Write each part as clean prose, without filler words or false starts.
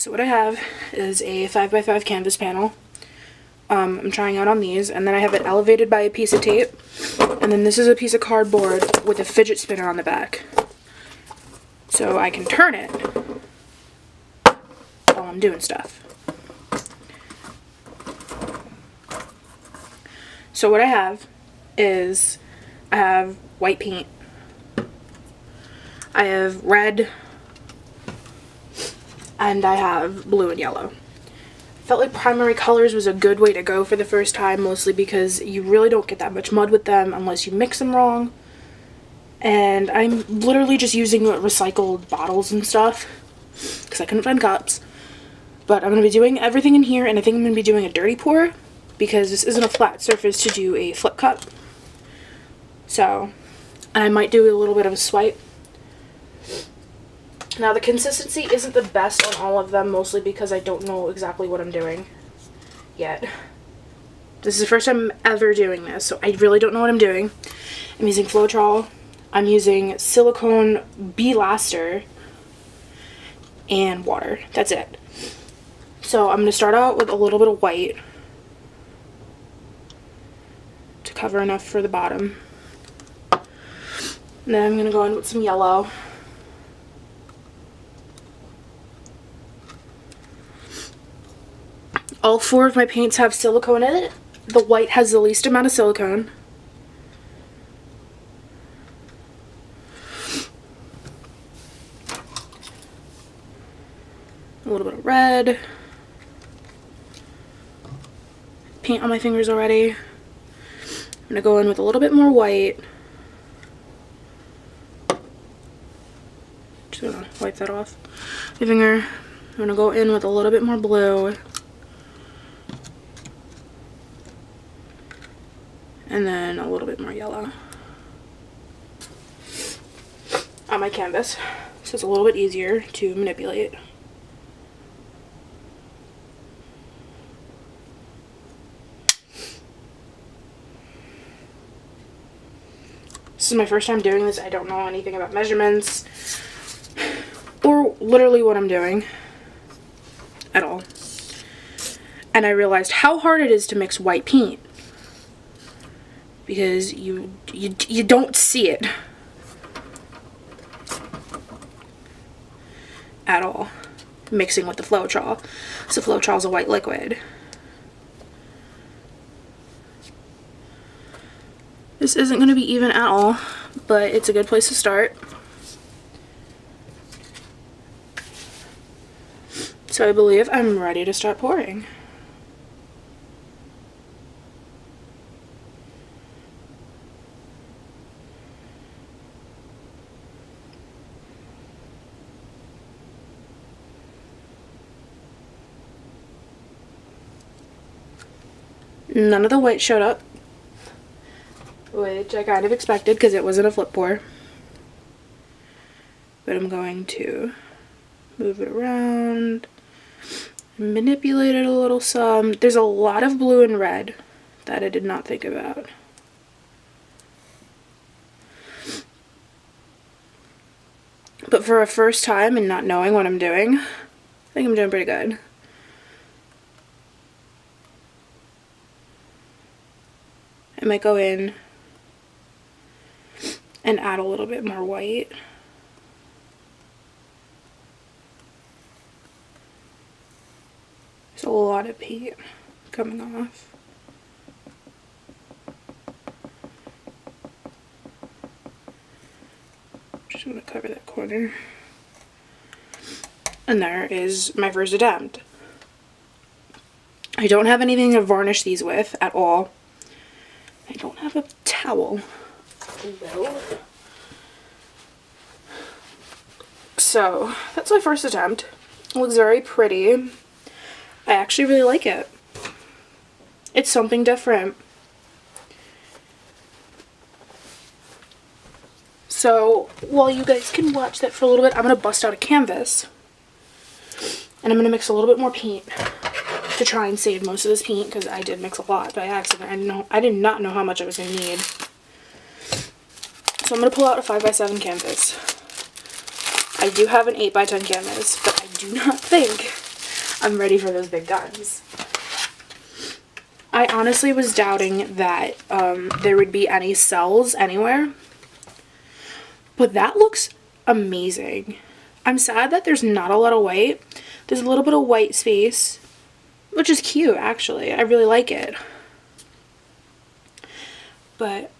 So what I have is a 5x5 canvas panel. I'm trying out on these, and then I have it elevated by a piece of tape, and then this is a piece of cardboard with a fidget spinner on the back. So I can turn it while I'm doing stuff. So what I have is, I have white paint, I have red, and I have blue and yellow. Felt like primary colors was a good way to go for the first time, mostly because you really don't get that much mud with them unless you mix them wrong. And I'm literally just using recycled bottles and stuff because I couldn't find cups. But I'm going to be doing everything in here, and I think I'm going to be doing a dirty pour because this isn't a flat surface to do a flip cup. So I might do a little bit of a swipe. Now the consistency isn't the best on all of them, mostly because I don't know exactly what I'm doing yet. This is the first time I'm ever doing this, so I really don't know what I'm doing. I'm using Floetrol, I'm using silicone belaster, and water. That's it. So I'm going to start out with a little bit of white to cover enough for the bottom. And then I'm going to go in with some yellow. All four of my paints have silicone in it. The white has the least amount of silicone. A little bit of red. Paint on my fingers already. I'm going to go in with a little bit more white. Just going to wipe that off my finger. I'm going to go in with a little bit more blue. And then a little bit more yellow on my canvas, so it's a little bit easier to manipulate. This is my first time doing this. I don't know anything about measurements or literally what I'm doing at all. And I realized how hard it is to mix white paint, because you don't see it at all mixing with the Floetrol. So Floetrol is a white liquid. This isn't going to be even at all, but it's a good place to start. So I believe I'm ready to start pouring. None of the white showed up, which I kind of expected because it wasn't a flip pour. But I'm going to move it around, manipulate it a little some. There's a lot of blue and red that I did not think about. But for a first time and not knowing what I'm doing, I think I'm doing pretty good. I might go in and add a little bit more white. There's a lot of paint coming off. Just going to cover that corner. And there is my first attempt. I don't have anything to varnish these with at all. I don't have a towel. No. So, that's my first attempt. It looks very pretty. I actually really like it. It's something different. So, while you guys can watch that for a little bit, I'm going to bust out a canvas. And I'm going to mix a little bit more paint to try and save most of this paint, because I did mix a lot by accident. I did not know how much I was going to need. So I'm going to pull out a 5x7 canvas. I do have an 8x10 canvas, but I do not think I'm ready for those big guns. I honestly was doubting that there would be any cells anywhere, but that looks amazing. I'm sad that there's not a lot of white. There's a little bit of white space, which is cute actually. I really like it. But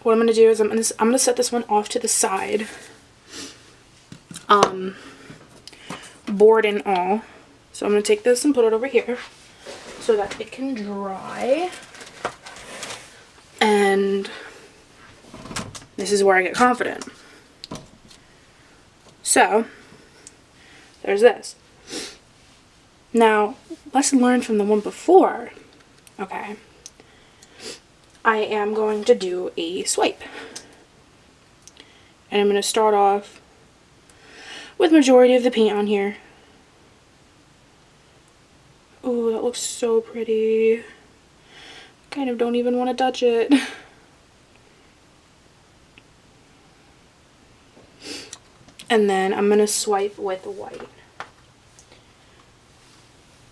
what I'm gonna do is I'm gonna set this one off to the side, board and all. So I'm gonna take this and put it over here so that it can dry. And this is where I get confident. So there's this. Now, lesson learned from the one before. Okay. I am going to do a swipe. And I'm going to start off with majority of the paint on here. Ooh, that looks so pretty. Kind of don't even want to touch it. And then I'm going to swipe with white.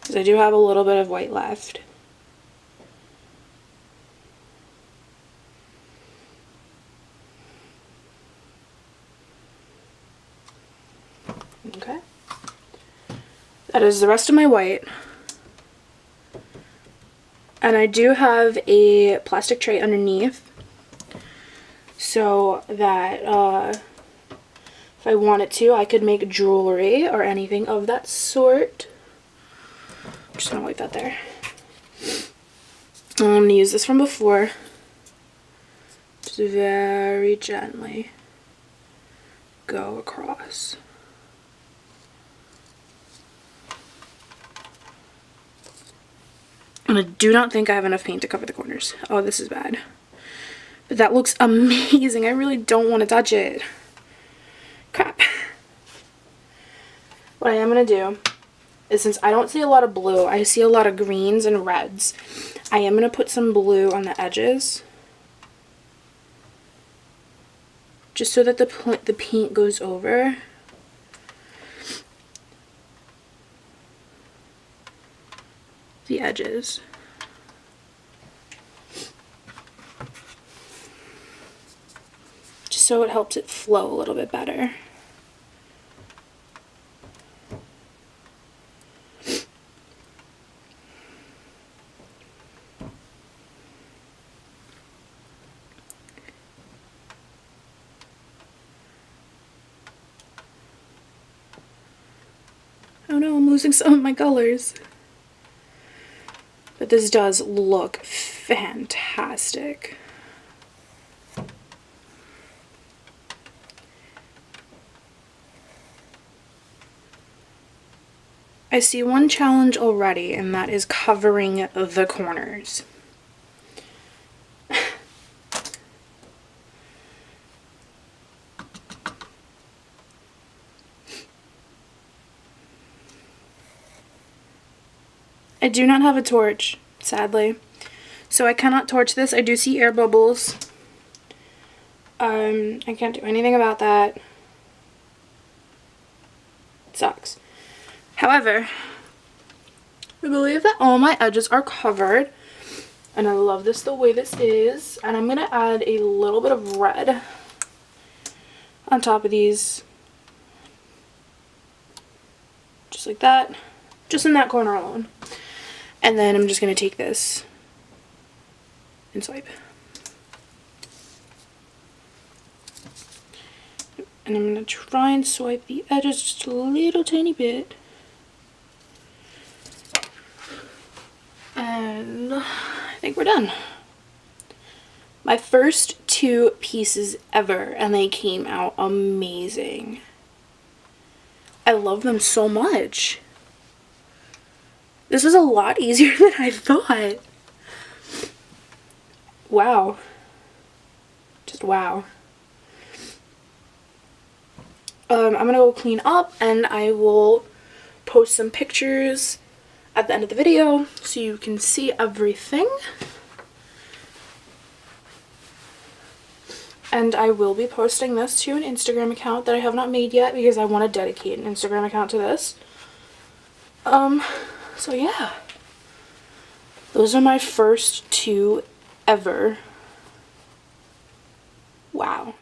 Because I do have a little bit of white left. Okay. That is the rest of my white. And I do have a plastic tray underneath so that if I wanted to, I could make jewelry or anything of that sort. I'm just gonna wipe that there. I'm gonna use this from before. Just very gently go across. And I do not think I have enough paint to cover the corners. Oh, this is bad. But that looks amazing. I really don't want to touch it. Crap. What I am going to do is, since I don't see a lot of blue, I see a lot of greens and reds. I am going to put some blue on the edges. Just so that the paint goes over. The edges. Just so it helps it flow a little bit better. Oh no, I'm losing some of my colors. But this does look fantastic. I see one challenge already, and that is covering the corners. I do not have a torch, sadly, so I cannot torch this. I do see air bubbles. I can't do anything about that. It sucks. However, I believe that all my edges are covered, and I love this the way this is. And I'm gonna add a little bit of red on top of these, just like that, just in that corner alone. And then I'm just going to take this and swipe. And I'm going to try and swipe the edges just a little tiny bit. And I think we're done. My first 2 pieces ever, and they came out amazing. I love them so much. This was a lot easier than I thought. Wow. Just wow. I'm gonna go clean up, and I will post some pictures at the end of the video so you can see everything. And I will be posting this to an Instagram account that I have not made yet because I want to dedicate an Instagram account to this. So yeah, those are my first two ever. Wow.